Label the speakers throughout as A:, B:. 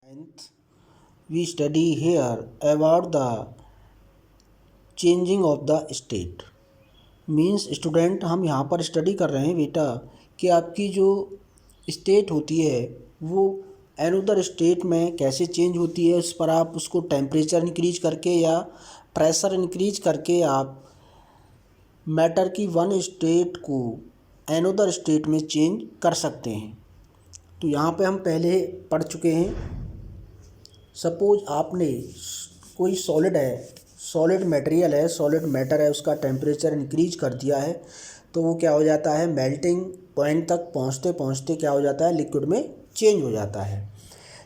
A: Ninth, we study here about the changing of the state. Means student हम यहाँ पर study कर रहे हैं बेटा कि आपकी जो स्टेट होती है वो अनदर स्टेट में कैसे चेंज होती है। उस पर आप उसको टेम्परेचर इंक्रीज करके या प्रेशर इंक्रीज करके आप मैटर की वन स्टेट को अनदर स्टेट में चेंज कर सकते हैं। तो यहाँ पे हम पहले पढ़ चुके हैं। सपोज आपने कोई सॉलिड है, सॉलिड मटेरियल है, सॉलिड मैटर है, उसका टेम्परेचर इंक्रीज कर दिया है तो वो क्या हो जाता है, मेल्टिंग पॉइंट तक पहुँचते पहुँचते क्या हो जाता है, लिक्विड में चेंज हो जाता है।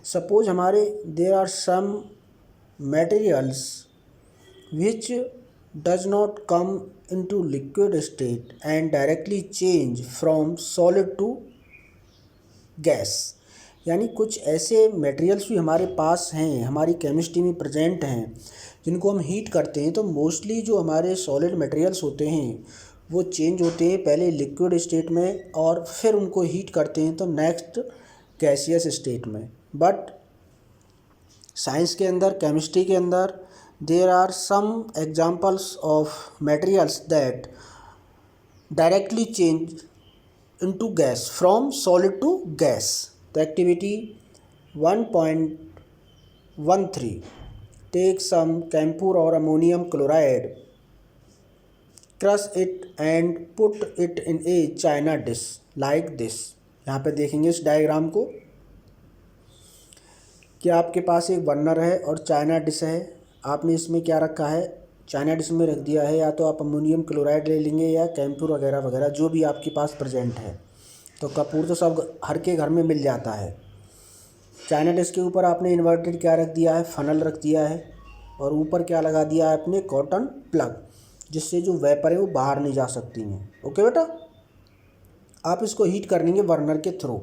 A: सपोज हमारे there are some materials which does not come into liquid state and directly change from solid to gas. यानी कुछ ऐसे मटेरियल्स भी हमारे पास हैं, हमारी केमिस्ट्री में प्रेजेंट हैं, जिनको हम हीट करते हैं तो मोस्टली जो हमारे सॉलिड मटेरियल्स होते हैं वो चेंज होते हैं पहले लिक्विड स्टेट में और फिर उनको हीट करते हैं तो नेक्स्ट गैसियस स्टेट में। बट साइंस के अंदर, केमिस्ट्री के अंदर there are some examples of materials that directly change into gas from solid to gas. तो activity 1.13, take some camphor or ammonium chloride, crush it and put it in a china dish like this। यहाँ पे देखेंगे इस diagram को कि आपके पास एक burner है और चाइना डिश है। आपने इसमें क्या रखा है, चाइना डिश में रख दिया है, या तो आप अमोनियम क्लोराइड ले लेंगे या कैम्फोर वगैरह वगैरह जो भी आपके पास प्रेजेंट है। तो कपूर तो सब हर के घर में मिल जाता है। चाइना डिश के ऊपर आपने इन्वर्टेड क्या रख दिया है, फनल रख दिया है, और ऊपर क्या लगा दिया है आपने, कॉटन प्लग, जिससे जो वेपर है वो बाहर नहीं जा सकती हैं। ओके बेटा, आप इसको हीट कर लेंगे बर्नर के थ्रू।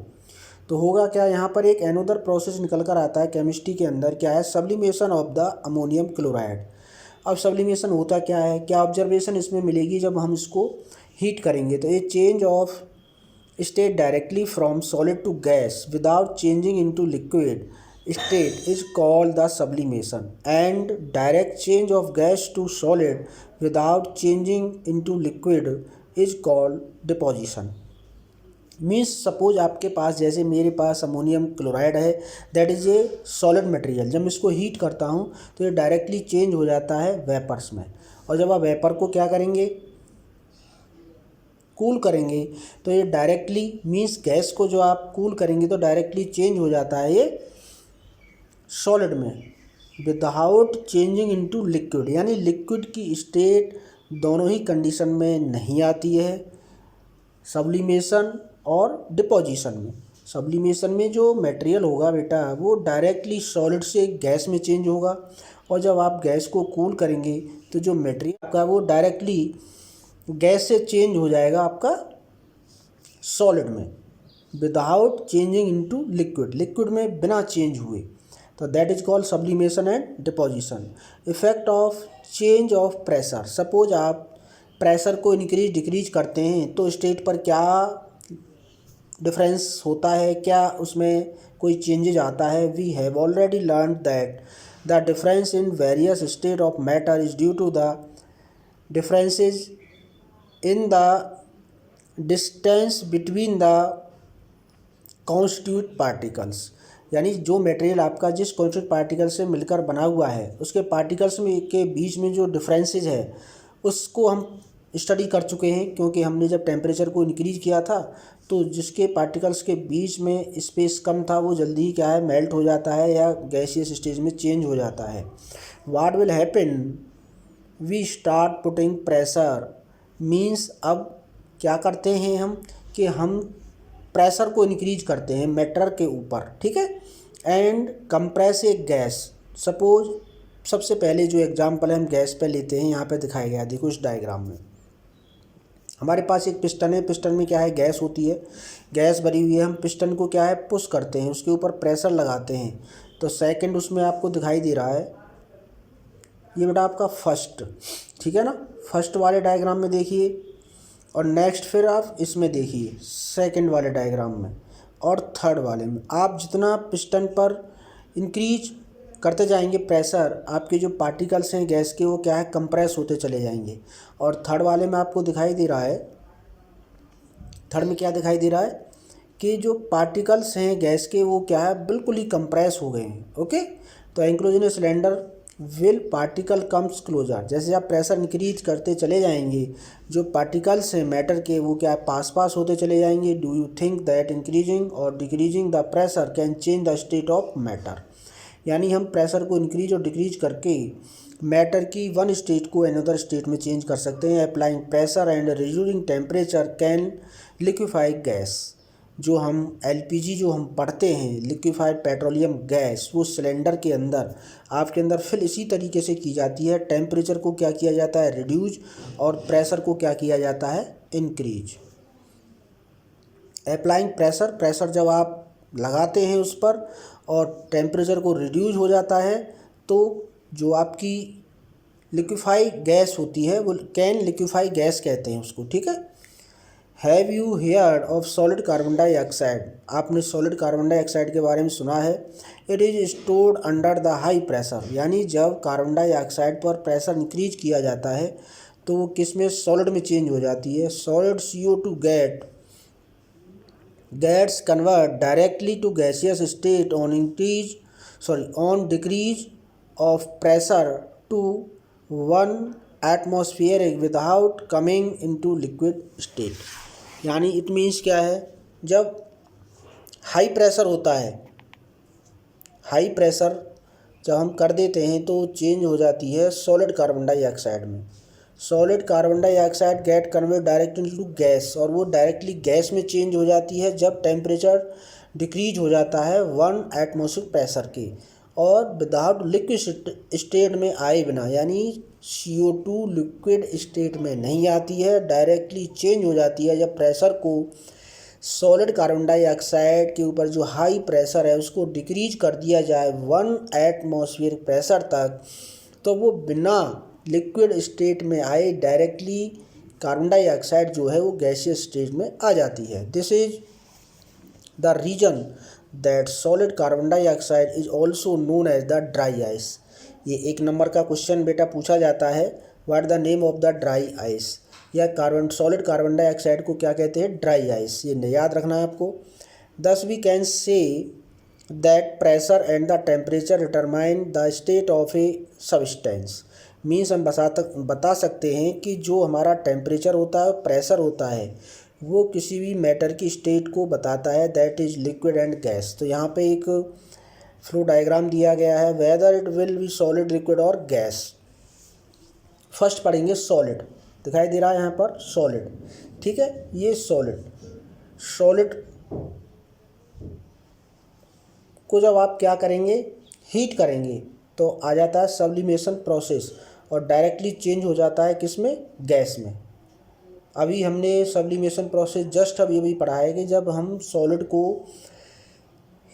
A: तो होगा क्या, यहाँ पर एक एनोदर प्रोसेस निकल कर आता है केमिस्ट्री के अंदर, क्या है, sublimation of the ammonium chloride. अब सब्लिमेशन होता क्या है, क्या ऑब्जर्वेशन इसमें मिलेगी जब हम इसको हीट करेंगे, तो ये change of state directly from solid to gas without changing into liquid state is called the sublimation, and direct change of gas to solid without changing into liquid is called deposition। Means suppose आपके पास, जैसे मेरे पास ammonium chloride है, that is a solid material. जब मैं इसको heat करता हूँ तो ये डायरेक्टली चेंज हो जाता है वेपर्स में, और जब आप वेपर को क्या करेंगे, कूल करेंगे, तो ये डायरेक्टली मीन्स गैस को जो आप कूल करेंगे तो डायरेक्टली चेंज हो जाता है ये सॉलिड में विदाउट चेंजिंग इनटू लिक्विड। यानी लिक्विड की स्टेट दोनों ही कंडीशन में नहीं आती है, सब्लिमेशन और डिपोजिशन में। सब्लिमेशन में जो मटेरियल होगा बेटा वो डायरेक्टली सॉलिड से गैस में चेंज होगा, और जब आप गैस को कूल करेंगे तो जो मटेरियल आपका वो डायरेक्टली गैस से चेंज हो जाएगा आपका सॉलिड में without changing into liquid, liquid में बिना चेंज हुए। तो that is called sublimation and deposition. Effect of change of pressure, suppose आप प्रेशर को इंक्रीज डिक्रीज करते हैं तो स्टेट पर क्या डिफरेंस होता है, क्या उसमें कोई चेंजेज आता है। We have already learn that the difference in various state of matter is due to the differences in the distance between the constituent particles। यानी जो मटेरियल आपका जिस कॉन्स्टिट्यूट पार्टिकल से मिलकर बना हुआ है उसके पार्टिकल्स में के बीच में जो डिफरेंसेज है उसको हम स्टडी कर चुके हैं, क्योंकि हमने जब टेम्परेचर को इंक्रीज किया था तो जिसके पार्टिकल्स के बीच में स्पेस कम था वो जल्दी ही क्या है, मेल्ट हो जाता है या गैसियस स्टेज में चेंज हो जाता है। What will happen, we start putting pressure, means अब क्या करते हैं हम कि हम प्रेशर को इंक्रीज करते हैं मैटर के ऊपर, ठीक है, and compress A gas. Suppose सबसे पहले जो एग्जांपल है हम गैस पे लेते हैं, यहाँ पे दिखाया गया, देखो इस डायग्राम में हमारे पास एक पिस्टन है, पिस्टन में क्या है, गैस होती है, गैस भरी हुई है, हम पिस्टन को क्या है, पुश करते हैं, उसके ऊपर प्रेशर लगाते हैं, तो सेकंड उसमें आपको दिखाई दे रहा है, ये बेटा आपका फर्स्ट, ठीक है ना, फर्स्ट वाले डायग्राम में देखिए, और नेक्स्ट फिर आप इसमें देखिए सेकंड वाले डायग्राम में और थर्ड वाले में। आप जितना पिस्टन पर इंक्रीज करते जाएंगे प्रेशर, आपके जो पार्टिकल्स हैं गैस के वो क्या है कंप्रेस होते चले जाएंगे। और थर्ड वाले में आपको दिखाई दे रहा है, थर्ड में क्या दिखाई दे रहा है कि जो पार्टिकल्स हैं गैस के वो क्या है बिल्कुल ही कंप्रेस हो गए हैं। ओके, तो enclose in cylinder will particle comes closer, जैसे आप प्रेशर इंक्रीज करते चले जाएंगे जो पार्टिकल्स हैं मैटर के वो क्या पास पास होते चले जाएंगे। Do you think that increasing और decreasing the pressure can change the state of matter, यानी हम प्रेशर को इंक्रीज और डिक्रीज करके मैटर की वन स्टेट को अनदर स्टेट में चेंज कर सकते हैं। Applying pressure and reducing temperature can liquefy gas, जो हम एलपीजी जो हम पढ़ते हैं लिक्विफाइड पेट्रोलियम गैस, वो सिलेंडर के अंदर आपके अंदर फिल इसी तरीके से की जाती है। टेम्परेचर को क्या किया जाता है रिड्यूज, और प्रेशर को क्या किया जाता है इंक्रीज। अप्लाइंग प्रेशर, प्रेशर जब आप लगाते हैं उस पर और टेम्परेचर को रिड्यूज हो जाता है तो जो आपकी लिक्विफाई गैस होती है वो कैन लिक्विफाई गैस कहते हैं उसको। ठीक है। Have you heard of solid carbon dioxide, आपने सॉलिड कार्बन डाइऑक्साइड के बारे में सुना है। It is stored under the high pressure, यानी जब कार्बन डाइऑक्साइड पर प्रेशर इंक्रीज किया जाता है तो वो किस में सॉलिड में चेंज हो जाती है। Solid CO2 gets convert directly to gaseous state on decrease of pressure to 1 atmosphere without coming into liquid state, यानी इट मीन्स क्या है, जब हाई प्रेशर होता है, हाई प्रेशर जब हम कर देते हैं तो चेंज हो जाती है सॉलिड कार्बन डाइऑक्साइड में। Solid carbon dioxide get convert directly to gas, और वो डायरेक्टली गैस में चेंज हो जाती है जब टेम्परेचर डिक्रीज हो जाता है 1 एटमॉस्फेरिक प्रेशर के, और विदाउट लिक्विड स्टेट में आए बिना, यानी CO2 लिक्विड स्टेट में नहीं आती है, डायरेक्टली चेंज हो जाती है जब प्रेशर को सॉलिड कार्बन डाइऑक्साइड के ऊपर जो हाई प्रेशर है उसको डिक्रीज कर दिया जाए 1 एटमॉस्फेरिक प्रेशर तक, तो वो बिना लिक्विड स्टेट में आए डायरेक्टली कार्बन डाइऑक्साइड जो है वो गैसियस स्टेट में आ जाती है। This is the reason that solid carbon dioxide is also known as the dry ice. ये 1 नंबर का क्वेश्चन बेटा पूछा जाता है, what the name of the dry ice, या सॉलिड कार्बन डाइऑक्साइड को क्या कहते हैं ड्राई आइस, ये याद रखना है आपको। Thus we can say that pressure and the temperature determine the state of a substance, means हम बता सकते हैं कि जो हमारा टेम्परेचर होता है प्रेशर होता है वो किसी भी मैटर की स्टेट को बताता है, that is liquid and gas. तो यहाँ पे एक फ्लो डायग्राम दिया गया है, whether it will be solid liquid और गैस। फर्स्ट पढ़ेंगे सॉलिड, दिखाई दे रहा है यहाँ पर सॉलिड। ठीक है, ये सॉलिड को जब आप क्या करेंगे हीट करेंगे तो आ जाता है सब्लिमेशन प्रोसेस, और डायरेक्टली चेंज हो जाता है किसमें गैस में। अभी हमने सब्लिमेशन प्रोसेस जस्ट अब ये भी पढ़ा है कि जब हम सॉलिड को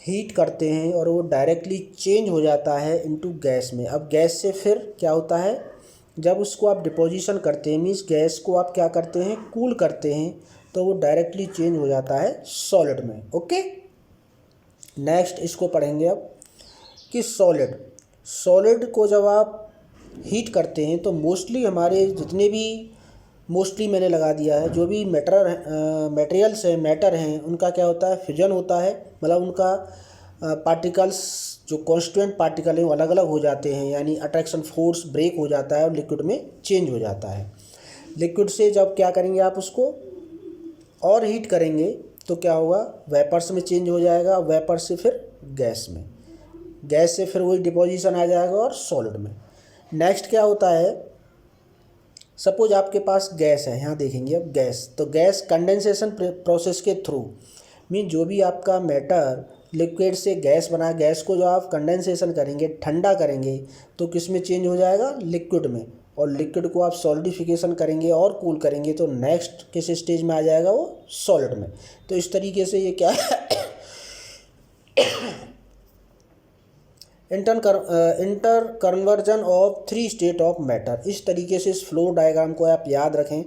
A: हीट करते हैं और वो डायरेक्टली चेंज हो जाता है इनटू गैस में। अब गैस से फिर क्या होता है, जब उसको आप डिपोजिशन करते हैं, मीन्स गैस को आप क्या करते हैं कूल करते हैं, तो वो डायरेक्टली चेंज हो जाता है सॉलिड में। ओके, नेक्स्ट इसको पढ़ेंगे अब कि सॉलिड को जब आप हीट करते हैं तो मोस्टली हमारे जितने भी, मोस्टली मैंने लगा दिया है, जो भी मटेरियल्स हैं मैटर हैं उनका क्या होता है फ्यूजन होता है, मतलब उनका पार्टिकल्स जो कॉन्स्टिट्यूएंट पार्टिकल हैं वो अलग अलग हो जाते हैं, यानी अट्रैक्शन फोर्स ब्रेक हो जाता है और लिक्विड में चेंज हो जाता है। लिक्विड से जब क्या करेंगे आप उसको और हीट करेंगे तो क्या होगा वेपर्स में चेंज हो जाएगा, वेपर से फिर गैस में, गैस से फिर वही डिपोजिशन आ जाएगा और सॉलिड में। नेक्स्ट क्या होता है, सपोज आपके पास गैस है, यहाँ देखेंगे अब गैस, तो गैस कंडेंसेशन प्रोसेस के थ्रू, मीन जो भी आपका मैटर लिक्विड से गैस बना, गैस को जो आप कंडेंसेशन करेंगे ठंडा करेंगे तो किस में चेंज हो जाएगा लिक्विड में, और लिक्विड को आप सॉलिडिफिकेशन करेंगे और कूल करेंगे तो नेक्स्ट किस स्टेज में आ जाएगा वो सॉलिड में। तो इस तरीके से ये क्या है inter conversion of 3 state of matter. इस तरीके से इस फ्लो डायग्राम को आप याद रखें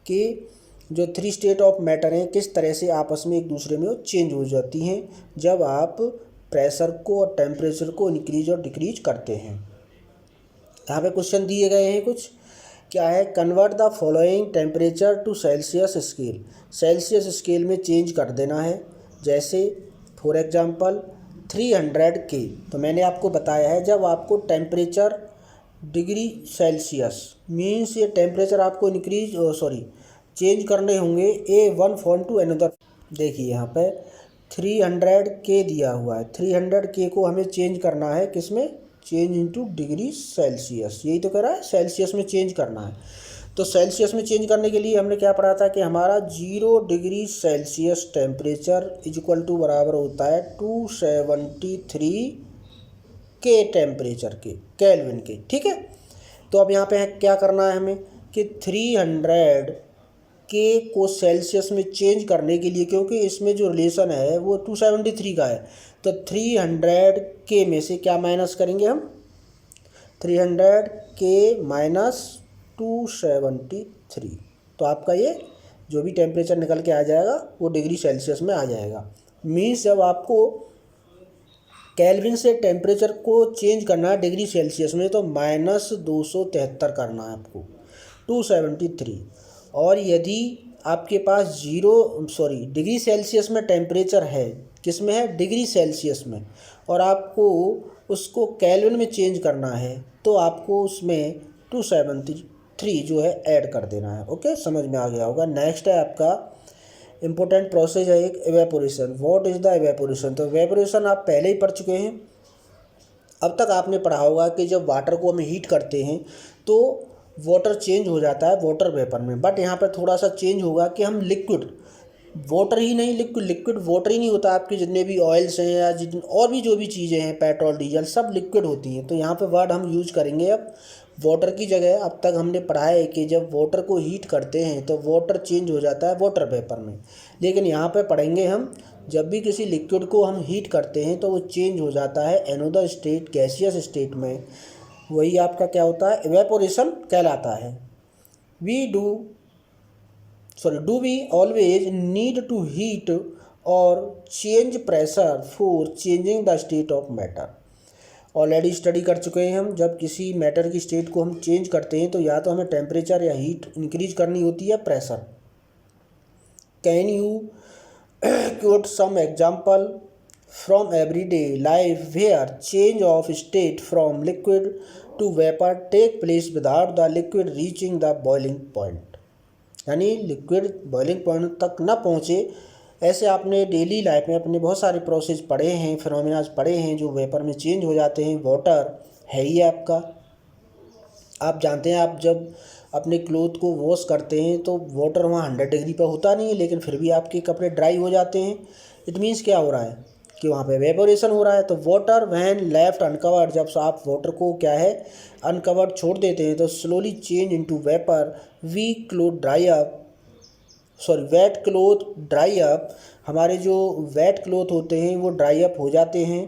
A: कि जो 3 स्टेट ऑफ मैटर हैं किस तरह से आपस में एक दूसरे में वो चेंज हो जाती हैं जब आप प्रेशर को और टेम्परेचर को इंक्रीज और डिक्रीज करते हैं। यहाँ पे क्वेश्चन दिए गए हैं कुछ, क्या है, convert the following temperature to Celsius scale. Celsius scale में चेंज कर देना है। जैसे फॉर एग्जांपल 300 के, तो मैंने आपको बताया है जब आपको टेम्परेचर डिग्री सेल्सियस मीन्स ये टेम्परेचर आपको इंक्रीज चेंज करने होंगे ए वन फॉर्म टू अनदर। देखिए यहाँ पे 300 के दिया हुआ है, 300 के को हमें चेंज करना है किस में, चेंज इनटू डिग्री सेल्सियस, यही तो कह रहा है, सेल्सियस में चेंज करना है। तो सेल्सियस में चेंज करने के लिए हमने क्या पढ़ा था कि हमारा 0 degree Celsius temperature is equal to बराबर होता है 273 के टेम्परेचर के, केल्विन के, ठीक है। तो अब यहाँ पे क्या करना है हमें कि 300 के को सेल्सियस में चेंज करने के लिए, क्योंकि इसमें जो रिलेशन है वो 273 का है, तो 300 के में से क्या माइनस करेंगे हम, 300 के माइनस 273, तो आपका ये जो भी टेम्परेचर निकल के आ जाएगा वो डिग्री सेल्सियस में आ जाएगा। मीन्स जब आपको केल्विन से टेम्परेचर को चेंज करना है डिग्री सेल्सियस में तो -273 करना है आपको, 273। और यदि आपके पास डिग्री सेल्सियस में टेम्परेचर है, किस में है, डिग्री सेल्सियस में, और आपको उसको केल्विन में चेंज करना है तो आपको उसमें 273 जो है ऐड कर देना है। ओके, समझ में आ गया होगा। नेक्स्ट है आपका इम्पोर्टेंट प्रोसेस है एक evaporation. What is the evaporation. तो इवेपोरेशन आप पहले ही पढ़ चुके हैं। अब तक आपने पढ़ा होगा कि जब वाटर को हम हीट करते हैं तो वाटर चेंज हो जाता है वाटर वेपर में, बट यहाँ पर थोड़ा सा चेंज होगा कि हम लिक्विड वाटर ही नहीं, लिक्विड वाटर ही नहीं होता, आपके जितने भी ऑयल्स हैं या जितने और भी जो भी चीज़ें हैं, पेट्रोल डीजल सब लिक्विड होती हैं। तो यहाँ पे वर्ड हम यूज करेंगे अब वाटर की जगह। अब तक हमने पढ़ा है कि जब वाटर को हीट करते हैं तो वाटर चेंज हो जाता है वाटर वेपर में, लेकिन यहाँ पे पढ़ेंगे हम जब भी किसी लिक्विड को हम हीट करते हैं तो वो चेंज हो जाता है अनदर स्टेट, गैसियस स्टेट में। वही आपका क्या होता है, इवेपोरेशन कहलाता है। Do we always need to heat or change pressure for changing the state of matter? Already study कर चुके हैं हम, जब किसी मैटर की स्टेट को हम चेंज करते हैं तो या तो हमें टेम्परेचर या हीट इंक्रीज करनी होती है, pressure. Can you quote some example from everyday life where change of state from liquid to vapour take place without the liquid reaching the boiling point. यानी लिक्विड बॉइलिंग पॉइंट तक न पहुँचे, ऐसे आपने daily life में अपने बहुत सारे प्रोसेस पढ़े हैं, फिनोमेना पढ़े हैं जो वेपर में चेंज हो जाते हैं। वाटर है ही आपका, आप जानते हैं, आप जब अपने क्लोथ को वॉश करते हैं तो वाटर वहाँ 100 डिग्री पर होता नहीं है, लेकिन फिर भी आपके कपड़े ड्राई हो जाते हैं। इट मीन्स क्या हो रहा है कि वहाँ पे वेपोरेशन हो रहा है। तो वाटर व्हेन लेफ्ट अनकवर्ड, जब आप वाटर को क्या है अनकवर्ड छोड़ देते हैं तो slowly change into vapour. Wet cloth dry up, हमारे जो वेट क्लोथ होते हैं वो ड्राई अप हो जाते हैं।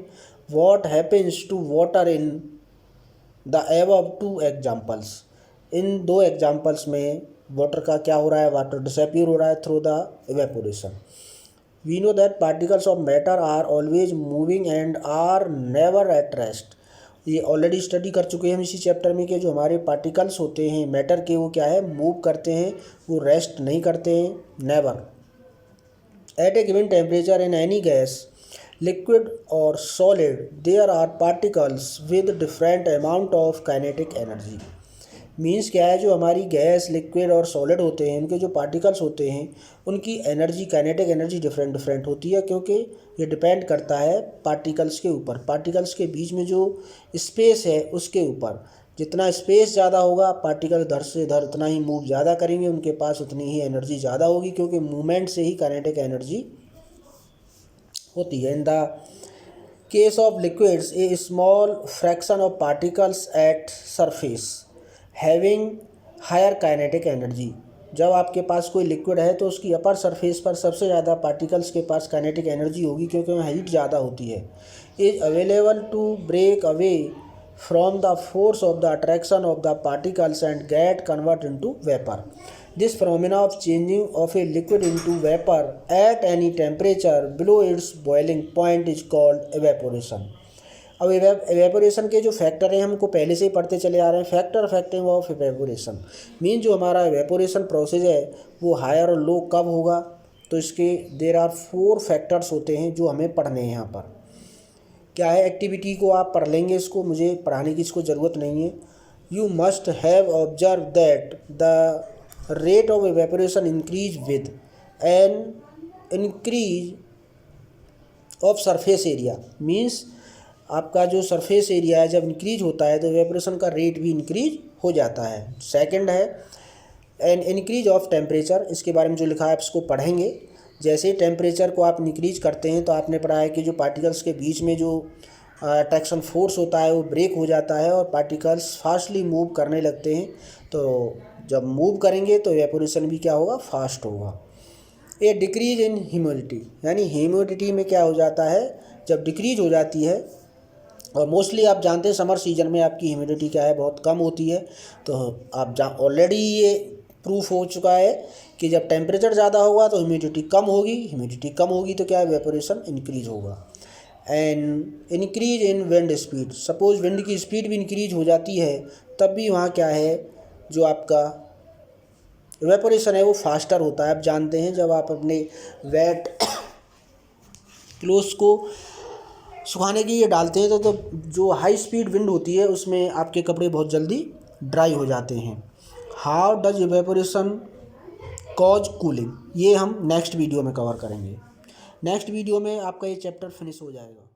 A: What happens to water in the above 2 examples. In 2 examples में वाटर का क्या हो रहा है, वाटर डिसअपीयर हो रहा है through the evaporation. We know that particles of matter are always moving and are never at rest। ये ऑलरेडी स्टडी कर चुके हैं हम इसी चैप्टर में कि जो हमारे पार्टिकल्स होते हैं मैटर के वो क्या है, मूव करते हैं, वो रेस्ट नहीं करते हैं, never. At a given temperature in any gas liquid और solid there are particles with different amount of kinetic energy. Means क्या है, जो हमारी गैस, लिक्विड और सॉलिड होते हैं उनके जो पार्टिकल्स होते हैं उनकी एनर्जी, काइनेटिक एनर्जी डिफरेंट होती है, क्योंकि ये डिपेंड करता है पार्टिकल्स के ऊपर, पार्टिकल्स के बीच में जो स्पेस है उसके ऊपर। जितना स्पेस ज़्यादा होगा पार्टिकल इधर से इधर उतना ही मूव ज़्यादा करेंगे, उनके पास उतनी ही एनर्जी ज़्यादा होगी, क्योंकि मूवमेंट से ही काइनेटिक एनर्जी होती है। In the case of liquids a small fraction of particles at surface having higher kinetic energy. जब आपके पास कोई लिक्विड है तो उसकी अपर सरफेस पर सबसे ज़्यादा पार्टिकल्स के पास काइनेटिक एनर्जी होगी, क्योंकि वहाँ हीट ज़्यादा होती है। Is available to break away from the force of the attraction of the particles and get convert into vapour. This phenomena of changing of a liquid into vapor at any temperature below its boiling point is called evaporation. अब evaporation के जो factor हैं हमको पहले से ही पढ़ते चले आ रहे हैं। Factor affecting of evaporation mean जो हमारा एवेपोरेशन प्रोसेस है वो हायर और लो कब होगा, तो इसके देर आर 4 फैक्टर्स होते हैं जो हमें पढ़ने हैं। यहाँ पर क्या है, एक्टिविटी को आप पढ़ लेंगे, इसको मुझे पढ़ाने की इसको ज़रूरत नहीं है। You must have observe that the rate of evaporation increase with an increase of surface area. Means आपका जो सरफेस एरिया है जब इंक्रीज होता है तो एवेपोरेशन का रेट भी इंक्रीज हो जाता है। सेकंड है एन इंक्रीज ऑफ टेम्परेचर, इसके बारे में जो लिखा है आप इसको पढ़ेंगे। जैसे ही टेम्परेचर को आप इंक्रीज करते हैं तो आपने पढ़ा है कि जो पार्टिकल्स के बीच में जो अट्रैक्शन फोर्स होता है वो ब्रेक हो जाता है और पार्टिकल्स फास्टली मूव करने लगते हैं। तो जब मूव करेंगे तो एवेपोरेशन भी क्या होगा, फास्ट होगा। ए डिक्रीज इन ह्यूमिडिटी, यानी ह्यूमिडिटी में क्या हो जाता है, जब डिक्रीज हो जाती है, और मोस्टली आप जानते हैं समर सीजन में आपकी ह्यूमिडिटी क्या है, बहुत कम होती है। तो आप ऑलरेडी ये प्रूफ हो चुका है कि जब टेम्परेचर ज़्यादा होगा तो ह्यूमिडिटी कम होगी, ह्यूमिडिटी कम होगी तो क्या है, एवेपोरेशन इंक्रीज होगा। And increase in wind speed, suppose wind की स्पीड भी इंक्रीज हो जाती है तब भी वहाँ क्या है, जो आपका एवेपोरेशन है वो फास्टर होता है। आप जानते हैं जब आप अपने वेट क्लोथ्स को सुखाने के लिए डालते हैं तो जो हाई स्पीड विंड होती है उसमें आपके कपड़े बहुत जल्दी ड्राई हो जाते हैं। How does evaporation cause cooling, ये हम नेक्स्ट वीडियो में कवर करेंगे। नेक्स्ट वीडियो में आपका ये चैप्टर फिनिश हो जाएगा।